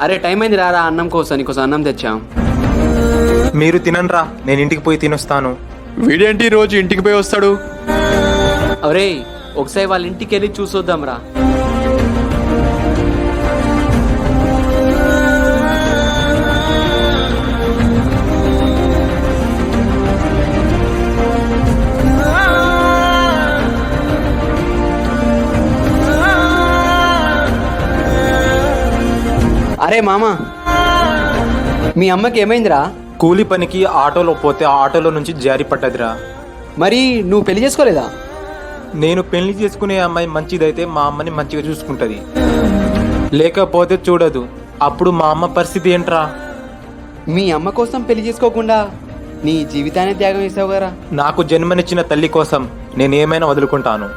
అరే టైం అయింది రారా, అన్నం కోసం నీకోసం అన్నం తెచ్చాం. మీరు తినండ్రా, నేను ఇంటికి పోయి తినొస్తాను. వీడేంటి రోజు ఇంటికి పోయి వస్తాడు? అరే ఒకసారి వాళ్ళ ఇంటికి వెళ్ళి చూసొద్దాం రా. అరే మామ, మీ అమ్మకి ఏమైందిరా? కూలి పనికి ఆటోలో పోతే ఆటోలో నుంచి జారి పడ్డదిరా. మరి నువ్వు పెళ్లి చేసుకోలేదా? నేను పెళ్లి చేసుకునే అమ్మాయి మంచిదైతే మా అమ్మని మంచిగా చూసుకుంటది, లేకపోతే చూడదు. అప్పుడు మా అమ్మ పరిస్థితి ఏంట్రా? మీ అమ్మ కోసం పెళ్లి చేసుకోకుండా నీ జీవితాన్ని త్యాగం చేసావు కదా. నాకు జన్మనిచ్చిన తల్లి కోసం నేనేమైనా వదులుకుంటాను.